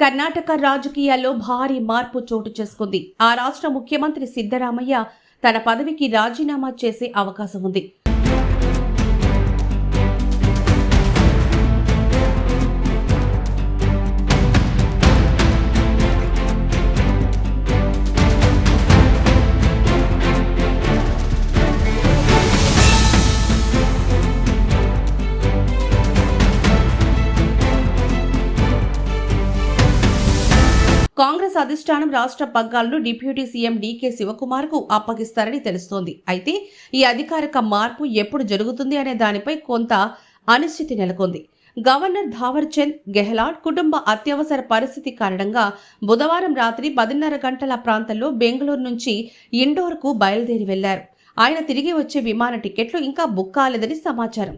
కర్ణాటక రాజకీయాల్లో భారీ మార్పు చోటు చేసుకుంది. ఆ రాష్ట్ర ముఖ్యమంత్రి సిద్ధరామయ్య తన పదవికి రాజీనామా చేసే అవకాశం ఉంది. కాంగ్రెస్ అధిష్టానం రాష్ట్ర పగ్గాలను డిప్యూటీ సీఎం డీకే శివకుమార్కు అప్పగిస్తారని తెలుస్తోంది. అయితే ఈ అధికారిక మార్పు ఎప్పుడు జరుగుతుంది అనే దానిపై కొంత అనిశ్చితి నెలకొంది. గవర్నర్ ధావర్చంద్ గెహ్లాట్ కుటుంబ అత్యవసర పరిస్థితి కారణంగా బుధవారం రాత్రి 10:30 గంటల ప్రాంతంలో బెంగళూరు నుంచి ఇండోర్కు బయలుదేరి వెళ్లారు. ఆయన తిరిగి వచ్చే విమాన టికెట్లు ఇంకా బుక్ కాలేదని సమాచారం.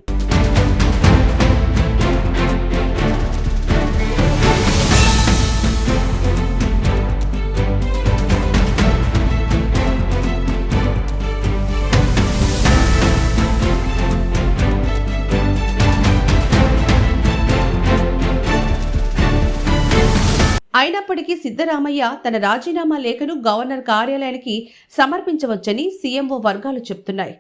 అయినప్పటికీ సిద్ధరామయ్య తన రాజీనామా లేఖను గవర్నర్ కార్యాలయానికి సమర్పించవచ్చని సీఎంఓ వర్గాలు చెబుతున్నాయి.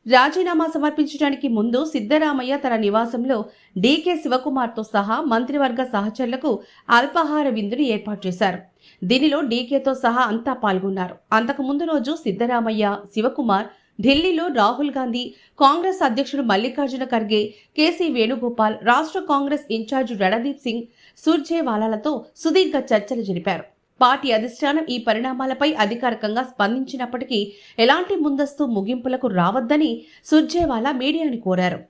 రాజీనామా సమర్పించడానికి ముందు సిద్ధరామయ్య తన నివాసంలో డీకే శివకుమార్తో సహా మంత్రివర్గ సహచరులకు అల్పాహార విందును ఏర్పాటు చేశారు. దీనిలో డీకేతో సహా అంతా పాల్గొన్నారు. అంతకు ముందు రోజు సిద్ధరామయ్య, శివకుమార్ ఢిల్లీలో రాహుల్ గాంధీ, కాంగ్రెస్ అధ్యక్షుడు మల్లికార్జున ఖర్గే, కేసీ వేణుగోపాల్, రాష్ట్ర కాంగ్రెస్ ఇన్ఛార్జి రణదీప్ సింగ్ సుర్జేవాలాలతో సుదీర్ఘ చర్చలు జరిపారు. పార్టీ అధిష్టానం ఈ పరిణామాలపై అధికారికంగా స్పందించినప్పటికీ ఎలాంటి ముందస్తు ముగింపులకు రావద్దని సుర్జేవాలా మీడియాని కోరారు.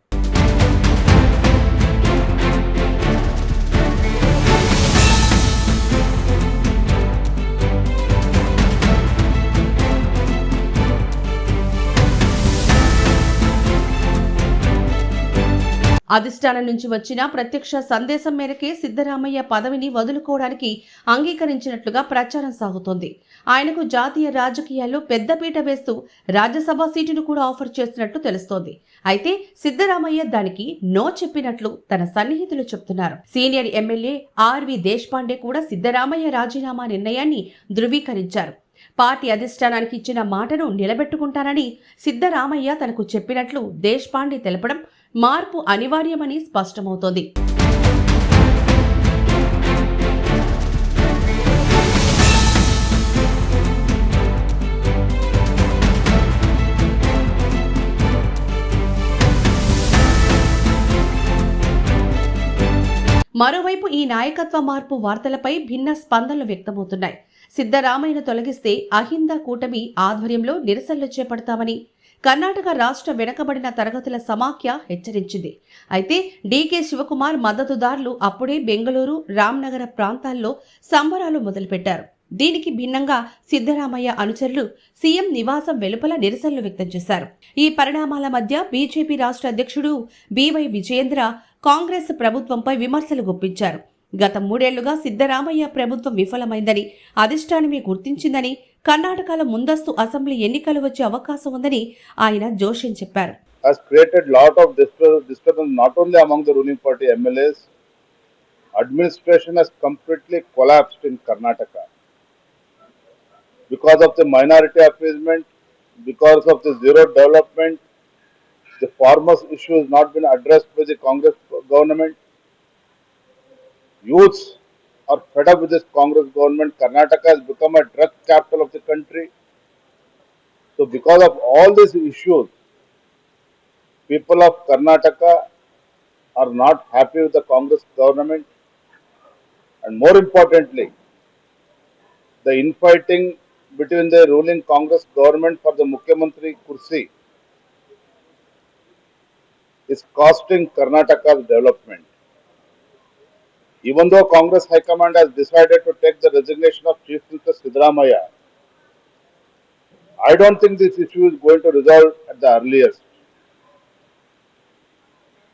అధిష్టానం నుంచి వచ్చిన ప్రత్యక్ష సందేశం మేరకే సిద్ధరామయ్య పదవిని వదులుకోవడానికి అంగీకరించినట్లుగా ప్రచారం సాగుతోంది. ఆయనకు జాతీయ రాజకీయాల్లో పెద్దపీట వేస్తూ రాజ్యసభ సీటును కూడా ఆఫర్ చేస్తున్నట్లు తెలుస్తోంది. అయితే సిద్ధరామయ్య దానికి నో చెప్పినట్లు తన సన్నిహితులు చెబుతున్నారు. సీనియర్ ఎమ్మెల్యే ఆర్వి దేశపాండే కూడా సిద్ధరామయ్య రాజీనామా నిర్ణయాన్ని ధృవీకరించారు. పార్టీ అధిష్టానానికి ఇచ్చిన మాటను నిలబెట్టుకుంటానని సిద్ధరామయ్య తనకు చెప్పినట్లు దేశపాండే తెలపడం మార్పు అనివార్యమని స్పష్టమవుతోంది. మరోవైపు ఈ నాయకత్వ మార్పు వార్తలపై భిన్న స్పందనలు వ్యక్తమవుతున్నాయి. సిద్ధరామయ్యను తొలగిస్తే అహింద కూటమి ఆధ్వర్యంలో నిరసనలు చేపడతామని కర్ణాటక రాష్ట్ర వెనుకబడిన తరగతుల సమాఖ్య హెచ్చరించింది. అయితే డీకే శివకుమార్ మద్దతుదారులు అప్పుడే బెంగళూరు, రామ్నగర ప్రాంతాల్లో సంబరాలు మొదలుపెట్టారు. దీనికి భిన్నంగా సిద్ధరామయ్య అనుచరులు సీఎం నివాసం వెలుపల నిరసనలు వ్యక్తం చేశారు. ఈ పరిణామాల మధ్య బీజేపీ రాష్ట్ర అధ్యక్షుడు బీవై విజయేంద్ర కాంగ్రెస్ ప్రభుత్వంపై విమర్శలు గుప్పించారు. గత 3 ఏళ్లుగా సిద్ధరామయ్య ప్రభుత్వం విఫలమైందని, అధిష్టానమే గుర్తించిందని, కర్ణాటకలో ముందస్తు అసెంబ్లీ ఎన్నికలు వచ్చే అవకాశం ఉందని ఆయన జోషిన్ చెప్పారు. Has created lot of disturbance not only among the ruling party MLAs. Administration has completely collapsed in Karnataka because of the minority appeasement, because of the zero development. The farmers' issue has not been addressed by the Congress government. Youths are fed up with this Congress government. Karnataka has become a drug capital of the country. So because of all these issues, people of Karnataka are not happy with the Congress government. And more importantly, the infighting between the ruling Congress government for the Mukhyamantri Kursi is costing Karnataka's development. Even though Congress High Command has decided to take the resignation of Chief Minister Siddaramaiah, I don't think this issue is going to resolve at the earliest.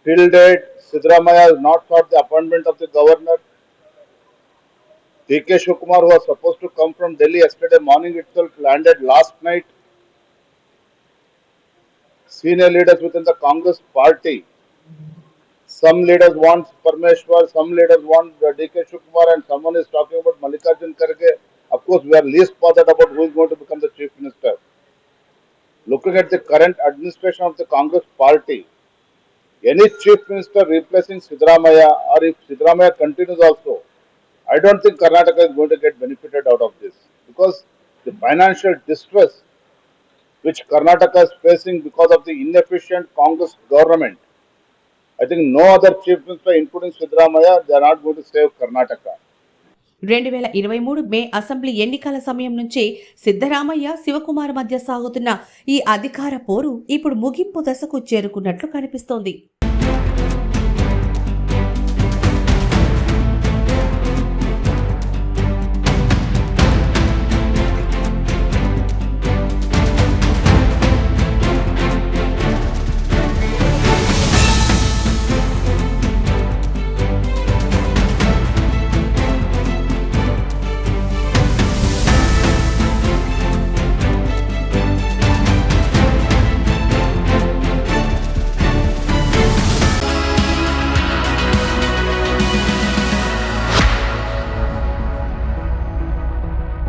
Till date, Siddaramaiah has not sought the appointment of the governor. D.K. Shivakumar, who was supposed to come from Delhi yesterday morning itself, landed last night. Senior leaders within the Congress party Some leaders want Parmeshwar, some leaders want DK Shivkumar, and someone is talking about Mallikarjun Kharge. Of course, we are least bothered about who is going to become the chief minister. Looking at the current administration of the Congress party, any chief minister replacing Siddaramaiah, or if Siddaramaiah continues also, I don't think Karnataka is going to get benefited out of this, because the financial distress which Karnataka is facing because of the inefficient Congress government, I think no other chief minister, including Siddaramaiah, they are not going to save Karnataka. 2023 May assembly ఎన్నికల సమయం నుంచే సిద్ధరామయ్య శివకుమార్ మధ్య సాగుతున్న ఈ అధికార పోరు ఇప్పుడు ముగింపు దశకు చేరుకున్నట్లు కనిపిస్తోంది.